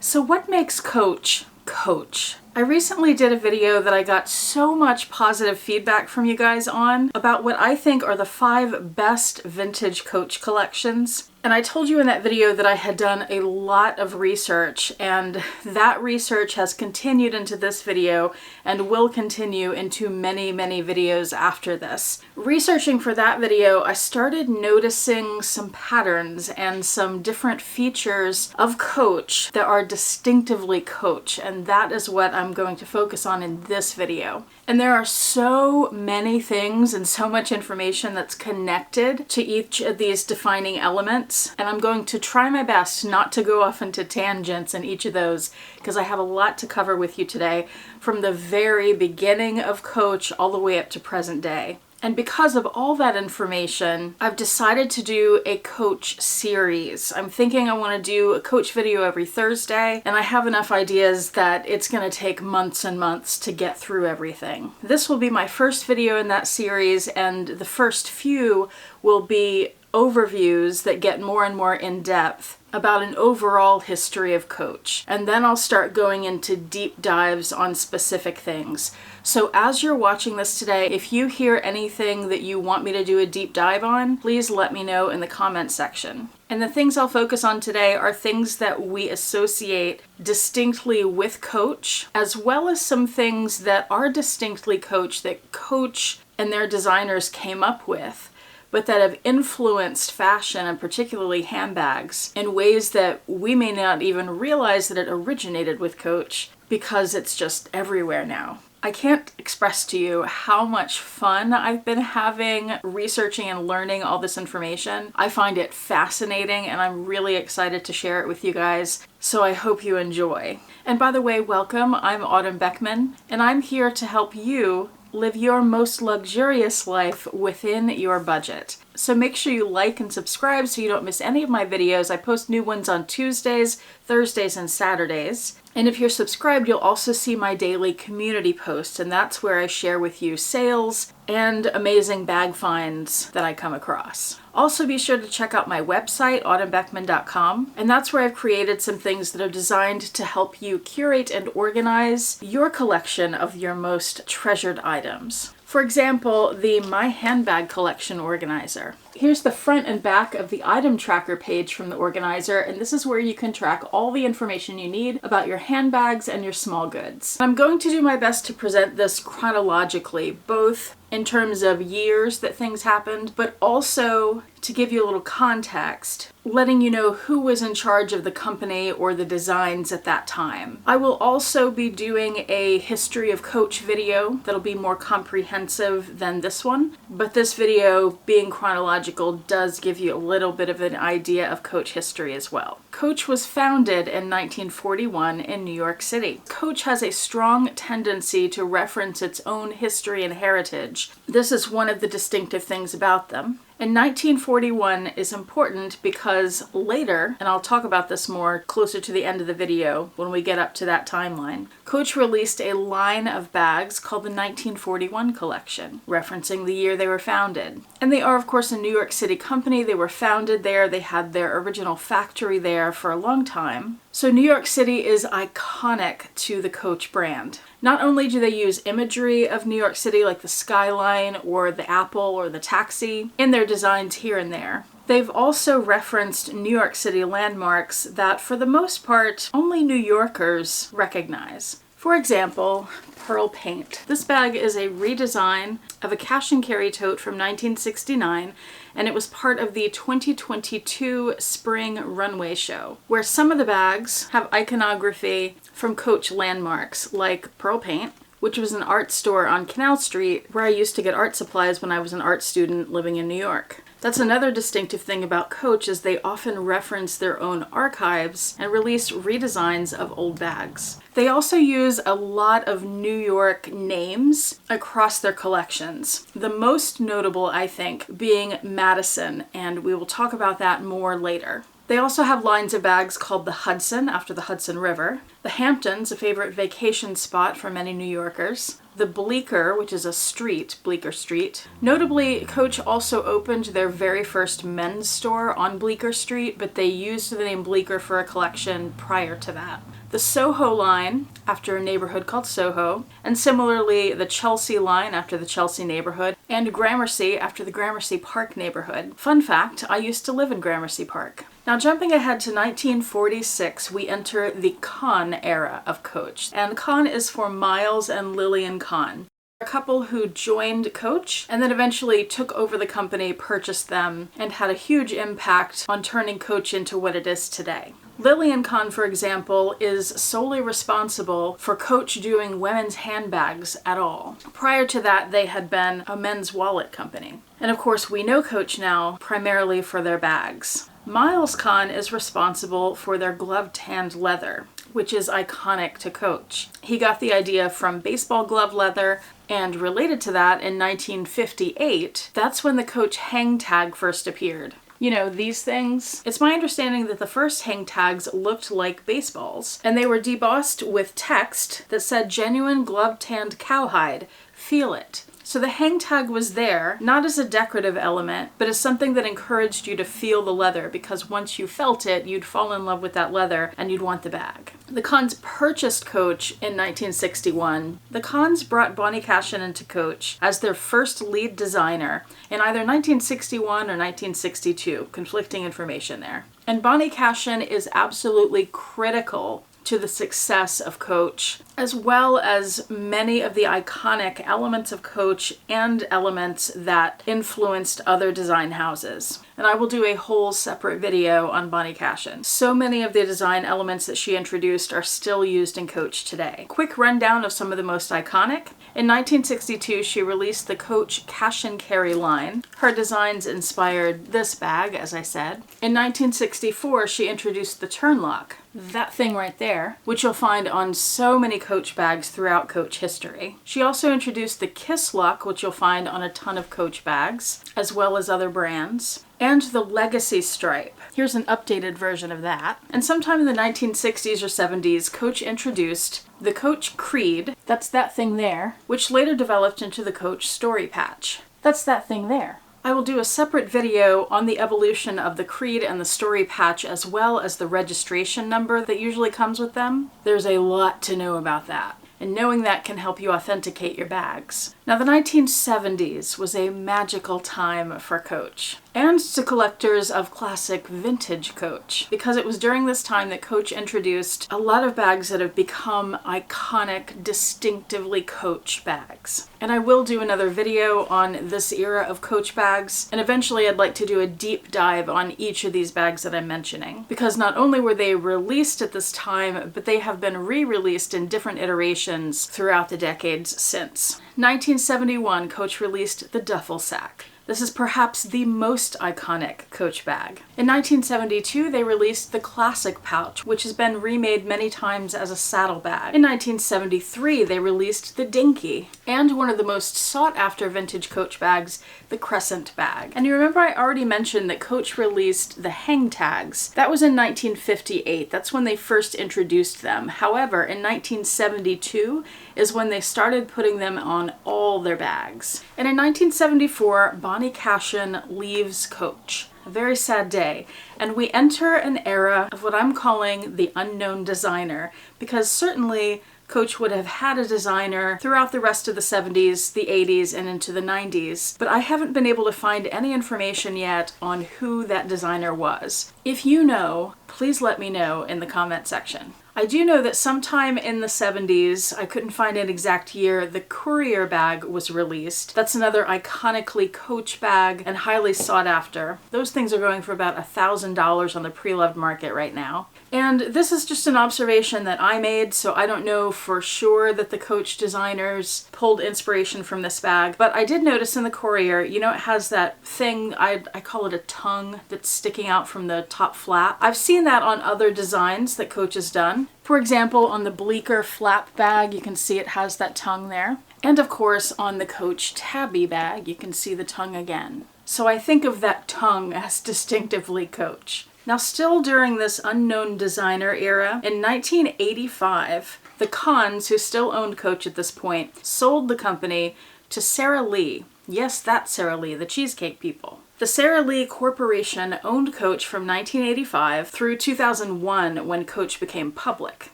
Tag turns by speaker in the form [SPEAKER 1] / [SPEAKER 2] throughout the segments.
[SPEAKER 1] So what makes Coach Coach? I recently did a video that I got so much positive feedback from you guys on about what I think are the 5 best vintage Coach collections. And I told you in that video that I had done a lot of research, and that research has continued into this video and will continue into many, many videos after this. Researching for that video, I started noticing some patterns and some different features of Coach that are distinctively Coach, and that is what I'm going to focus on in this video. And there are so many things and so much information that's connected to each of these defining elements. And I'm going to try my best not to go off into tangents in each of those because I have a lot to cover with you today from the very beginning of Coach all the way up to present day. And because of all that information, I've decided to do a Coach series. I'm thinking I want to do a Coach video every Thursday, and I have enough ideas that it's going to take months and months to get through everything. This will be my first video in that series, and the first few will be overviews that get more and more in depth about an overall history of Coach. And then I'll start going into deep dives on specific things. So as you're watching this today, if you hear anything that you want me to do a deep dive on, please let me know in the comment section. And the things I'll focus on today are things that we associate distinctly with Coach, as well as some things that are distinctly Coach that Coach and their designers came up with, but that have influenced fashion and particularly handbags in ways that we may not even realize that it originated with Coach because it's just everywhere now. I can't express to you how much fun I've been having researching and learning all this information. I find it fascinating and I'm really excited to share it with you guys, so I hope you enjoy. And by the way, welcome, I'm Autumn Beckman, and I'm here to help you live your most luxurious life within your budget. So make sure you like and subscribe so you don't miss any of my videos. I post new ones on Tuesdays, Thursdays, and Saturdays. And if you're subscribed, you'll also see my daily community posts, and that's where I share with you sales and amazing bag finds that I come across. Also be sure to check out my website, autumnbeckman.com, and that's where I've created some things that are designed to help you curate and organize your collection of your most treasured items. For example, the My Handbag Collection Organizer. Here's the front and back of the item tracker page from the organizer, and this is where you can track all the information you need about your handbags and your small goods. I'm going to do my best to present this chronologically, both in terms of years that things happened, but also to give you a little context, letting you know who was in charge of the company or the designs at that time. I will also be doing a history of Coach video that'll be more comprehensive than this one, but this video, being chronological, does give you a little bit of an idea of Coach history as well. Coach was founded in 1941 in New York City. Coach has a strong tendency to reference its own history and heritage. This is one of the distinctive things about them. And 1941 is important because later, and I'll talk about this more closer to the end of the video when we get up to that timeline, Coach released a line of bags called the 1941 collection, referencing the year they were founded. And they are, of course, a New York City company. They were founded there. They had their original factory there for a long time. So New York City is iconic to the Coach brand. Not only do they use imagery of New York City like the skyline or the apple or the taxi in their designs here and there, they've also referenced New York City landmarks that for the most part only New Yorkers recognize. For example, pearl paint. This bag is a redesign of a cash and carry tote from 1969, and it was part of the 2022 spring runway show, where some of the bags have iconography from Coach landmarks like pearl paint, which was an art store on Canal Street where I used to get art supplies when I was an art student living in New York. That's another distinctive thing about Coach, is they often reference their own archives and release redesigns of old bags. They also use a lot of New York names across their collections. The most notable, I think, being Madison, and we will talk about that more later. They also have lines of bags called the Hudson, after the Hudson River. The Hamptons, a favorite vacation spot for many New Yorkers. the Bleecker, which is a street, Bleecker Street. Notably, Coach also opened their very first men's store on Bleecker Street, but they used the name Bleecker for a collection prior to that. The Soho line, after a neighborhood called Soho, and similarly the Chelsea line after the Chelsea neighborhood, and Gramercy after the Gramercy Park neighborhood. Fun fact, I used to live in Gramercy Park. Now jumping ahead to 1946, we enter the Cahn era of Coach, and Cahn is for Miles and Lillian Cahn. A couple who joined Coach and then eventually took over the company, purchased them, and had a huge impact on turning Coach into what it is today. Lillian Cahn, for example, is solely responsible for Coach doing women's handbags at all. Prior to that, they had been a men's wallet company. And of course, we know Coach now primarily for their bags. Miles Cahn is responsible for their glove-tanned leather, which is iconic to Coach. He got the idea from baseball glove leather, and related to that, in 1958, that's when the Coach hang tag first appeared. You know, these things. It's my understanding that the first hang tags looked like baseballs, and they were debossed with text that said genuine glove-tanned cowhide, feel it. So the hang tag was there, not as a decorative element, but as something that encouraged you to feel the leather, because once you felt it, you'd fall in love with that leather and you'd want the bag. The Cahns purchased Coach in 1961. The Cahns brought Bonnie Cashin into Coach as their first lead designer in either 1961 or 1962, conflicting information there. And Bonnie Cashin is absolutely critical to the success of Coach, as well as many of the iconic elements of Coach and elements that influenced other design houses. And I will do a whole separate video on Bonnie Cashin. So many of the design elements that she introduced are still used in Coach today. Quick rundown of some of the most iconic. In 1962, she released the Coach Cash and Carry line. Her designs inspired this bag, as I said. In 1964, she introduced the Turnlock, that thing right there, which you'll find on so many Coach bags throughout Coach history. She also introduced the Kiss Lock, which you'll find on a ton of Coach bags, as well as other brands, and the Legacy Stripe. Here's an updated version of that. And sometime in the 1960s or 70s, Coach introduced the Coach Creed, that's that thing there, which later developed into the Coach Story Patch. That's that thing there. I will do a separate video on the evolution of the Creed and the Story Patch, as well as the registration number that usually comes with them. There's a lot to know about that, and knowing that can help you authenticate your bags. Now, the 1970s was a magical time for Coach, and to collectors of classic vintage Coach, because it was during this time that Coach introduced a lot of bags that have become iconic, distinctively Coach bags. And I will do another video on this era of Coach bags, and eventually I'd like to do a deep dive on each of these bags that I'm mentioning, because not only were they released at this time, but they have been re-released in different iterations throughout the decades since. 1971, Coach released the Duffel Sack. This is perhaps the most iconic Coach bag. In 1972, they released the Classic Pouch, which has been remade many times as a saddlebag. In 1973, they released the Dinky, and one of the most sought-after vintage Coach bags, the Crescent bag. And you remember I already mentioned that Coach released the hang tags. That was in 1958. That's when they first introduced them. However, in 1972 is when they started putting them on all their bags. And in 1974, Bonnie Cashin leaves Coach. A very sad day. And we enter an era of what I'm calling the unknown designer, because certainly Coach would have had a designer throughout the rest of the 70s, the 80s, and into the 90s, but I haven't been able to find any information yet on who that designer was. If you know, please let me know in the comment section. I do know that sometime in the 70s, I couldn't find an exact year, the Courier bag was released. That's another iconically Coach bag and highly sought after. Those things are going for about $1,000 on the Preloved market right now. And this is just an observation that I made, so I don't know for sure that the Coach designers pulled inspiration from this bag, but I did notice in the Courier, you know, it has that thing, I call it a tongue, that's sticking out from the top flap. I've seen that on other designs that Coach has done. For example, on the Bleecker flap bag, you can see it has that tongue there. And of course, on the Coach Tabby bag, you can see the tongue again. So I think of that tongue as distinctively Coach. Now, still during this unknown designer era, in 1985, the Cahns, who still owned Coach at this point, sold the company to Sara Lee. Yes, that's Sara Lee, the cheesecake people. The Sara Lee Corporation owned Coach from 1985 through 2001 when Coach became public.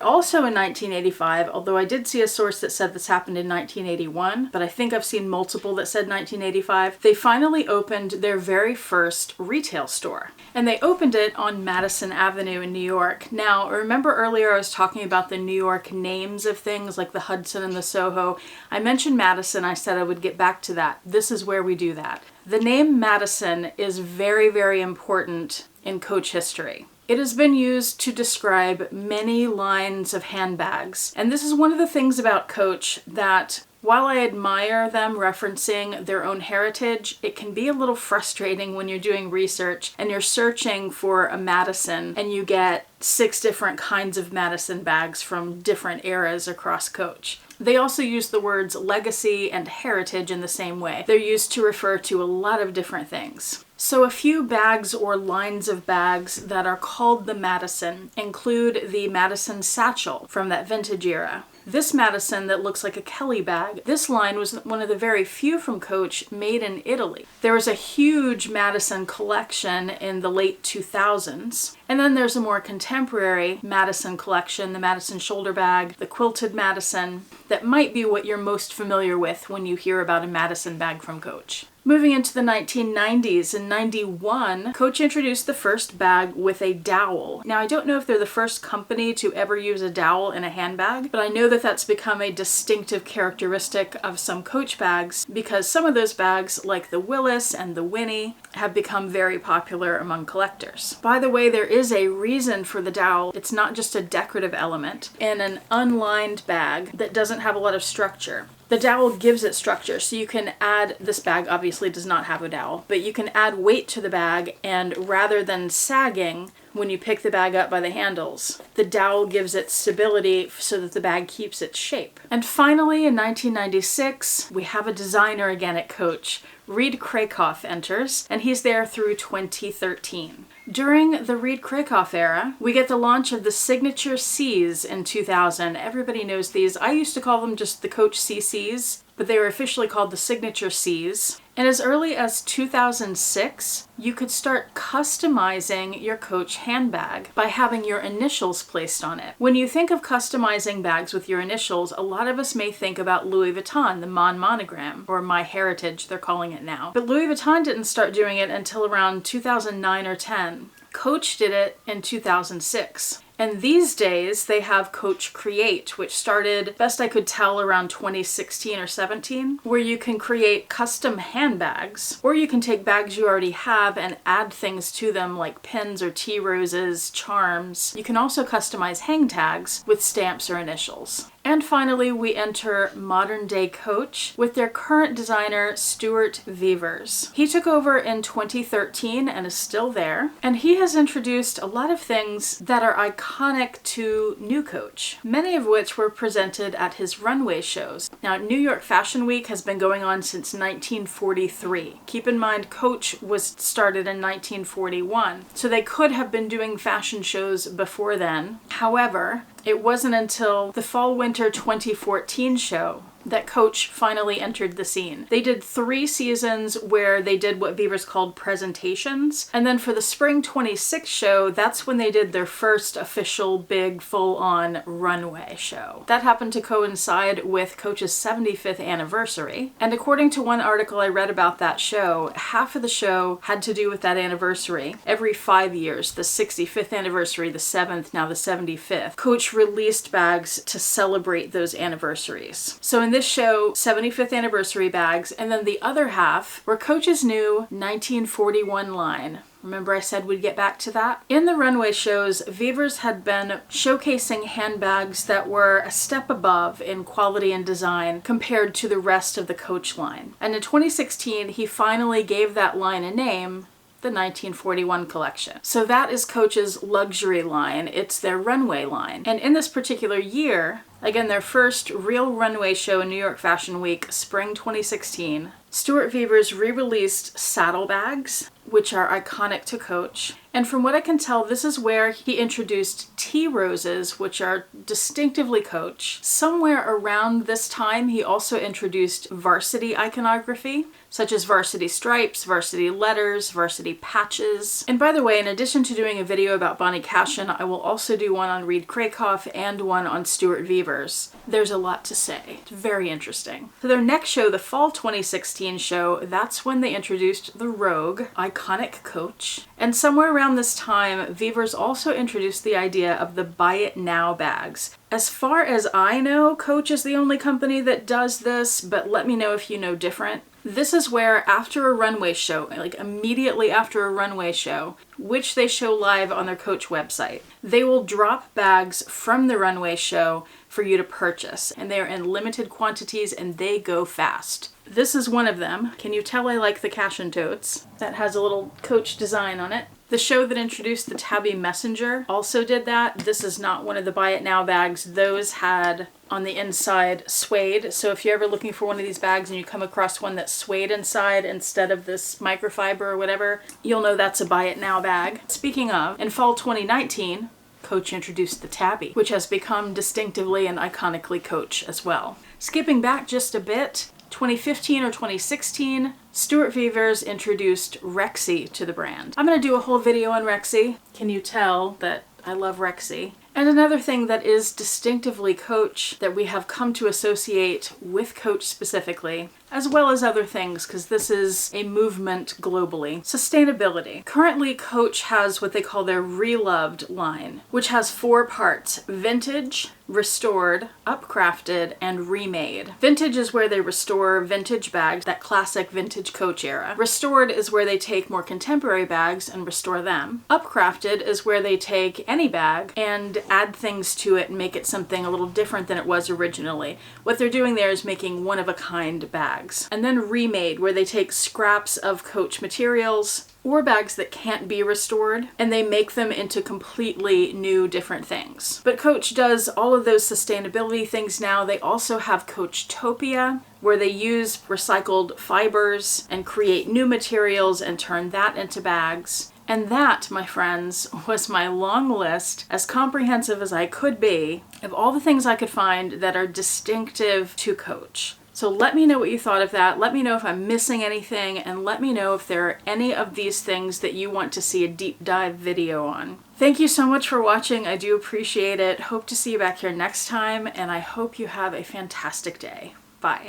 [SPEAKER 1] Also in 1985, although I did see a source that said this happened in 1981, but I think I've seen multiple that said 1985, they finally opened their very first retail store. And they opened it on Madison Avenue in New York. Now, remember earlier I was talking about the New York names of things like the Hudson and the Soho. I mentioned Madison, I said I would get back to that. This is where we do that. The name Madison is very, very important in Coach history. It has been used to describe many lines of handbags. And this is one of the things about Coach that, while I admire them referencing their own heritage, it can be a little frustrating when you're doing research and you're searching for a Madison and you get 6 different kinds of Madison bags from different eras across Coach. They also use the words legacy and heritage in the same way. They're used to refer to a lot of different things. So a few bags or lines of bags that are called the Madison include the Madison satchel from that vintage era. This Madison that looks like a Kelly bag, this line was one of the very few from Coach made in Italy. There was a huge Madison collection in the late 2000s. And then there's a more contemporary Madison collection, the Madison shoulder bag, the quilted Madison, that might be what you're most familiar with when you hear about a Madison bag from Coach. Moving into the 1990s, in 91, Coach introduced the first bag with a dowel. Now, I don't know if they're the first company to ever use a dowel in a handbag, but I know that that's become a distinctive characteristic of some Coach bags because some of those bags, like the Willis and the Winnie, have become very popular among collectors. By the way, there is a reason for the dowel. It's not just a decorative element. In an unlined bag that doesn't have a lot of structure, the dowel gives it structure, so you can add, this bag obviously does not have a dowel, but you can add weight to the bag, and rather than sagging when you pick the bag up by the handles, the dowel gives it stability so that the bag keeps its shape. And finally, in 1996, we have a designer again at Coach. Reed Krakoff enters, and he's there through 2013. During the Reed Krakoff era, we get the launch of the Signature Cs in 2000. Everybody knows these. I used to call them just the Coach CCs, but they were officially called the Signature Cs. And as early as 2006, you could start customizing your Coach handbag by having your initials placed on it. When you think of customizing bags with your initials, a lot of us may think about Louis Vuitton, the monogram, or My Heritage, they're calling it now. But Louis Vuitton didn't start doing it until around 2009 or 10. Coach did it in 2006. And these days they have Coach Create, which started, best I could tell, around 2016 or 17, where you can create custom handbags, or you can take bags you already have and add things to them like pins or tea roses, charms. You can also customize hang tags with stamps or initials. And finally, we enter modern day Coach with their current designer, Stuart Vevers. He took over in 2013 and is still there. And he has introduced a lot of things that are iconic to new Coach, many of which were presented at his runway shows. Now, New York Fashion Week has been going on since 1943. Keep in mind, Coach was started in 1941, so they could have been doing fashion shows before then. However, it wasn't until the Fall/Winter 2014 show that Coach finally entered the scene. They did 3 seasons where they did what Vevers called presentations. And then for the Spring 26 show, that's when they did their first official big full-on runway show. That happened to coincide with Coach's 75th anniversary. And according to one article I read about that show, half of the show had to do with that anniversary. Every 5 years, the 65th anniversary, the 7th, now the 75th, Coach released bags to celebrate those anniversaries. So in this show, 75th anniversary bags, and then the other half were Coach's new 1941 line. Remember I said we'd get back to that? In the runway shows, Vevers had been showcasing handbags that were a step above in quality and design compared to the rest of the Coach line. And in 2016, he finally gave that line a name, the 1941 collection. So that is Coach's luxury line. It's their runway line. And in this particular year, Again, their first real runway show in New York Fashion Week, spring 2016. Stuart Vevers re-released saddlebags, which are iconic to Coach. And from what I can tell, this is where he introduced tea roses, which are distinctively Coach. Somewhere around this time, he also introduced varsity iconography, such as varsity stripes, varsity letters, varsity patches. And by the way, in addition to doing a video about Bonnie Cashin, I will also do one on Reed Krakoff and one on Stuart Vevers. There's a lot to say. It's very interesting. For their next show, the fall 2016 show, that's when they introduced the Rogue, iconic Coach. And somewhere around this time, Vevers also introduced the idea of the Buy It Now bags. As far as I know, Coach is the only company that does this, but let me know if you know different. This is where after a runway show, like immediately after a runway show, which they show live on their Coach website, they will drop bags from the runway show for you to purchase. And they are in limited quantities and they go fast. This is one of them. Can you tell I like the Cashin totes? That has a little Coach design on it. The show that introduced the Tabby Messenger also did that. This is not one of the Buy It Now bags. Those had on the inside suede. So if you're ever looking for one of these bags and you come across one that's suede inside instead of this microfiber or whatever, you'll know that's a Buy It Now bag. Speaking of, in fall 2019, Coach introduced the Tabby, which has become distinctively and iconically Coach as well. Skipping back just a bit, 2015 or 2016, Stuart Vevers introduced Rexy to the brand. I'm going to do a whole video on Rexy. Can you tell that I love Rexy? And another thing that is distinctively Coach that we have come to associate with Coach specifically, as well as other things, because this is a movement globally. Sustainability. Currently, Coach has what they call their Preloved line, which has 4 parts: vintage, restored, upcrafted, and remade. Vintage is where they restore vintage bags, that classic vintage Coach era. Restored is where they take more contemporary bags and restore them. Upcrafted is where they take any bag and add things to it and make it something a little different than it was originally. What they're doing there is making one-of-a-kind bags. And then remade, where they take scraps of Coach materials or bags that can't be restored, and they make them into completely new, different things. But Coach does all of those sustainability things now. They also have Coachtopia, where they use recycled fibers and create new materials and turn that into bags. And that, my friends, was my long list, as comprehensive as I could be, of all the things I could find that are distinctive to Coach. So let me know what you thought of that. Let me know if I'm missing anything, and let me know if there are any of these things that you want to see a deep dive video on. Thank you so much for watching. I do appreciate it. Hope to see you back here next time, and I hope you have a fantastic day. Bye.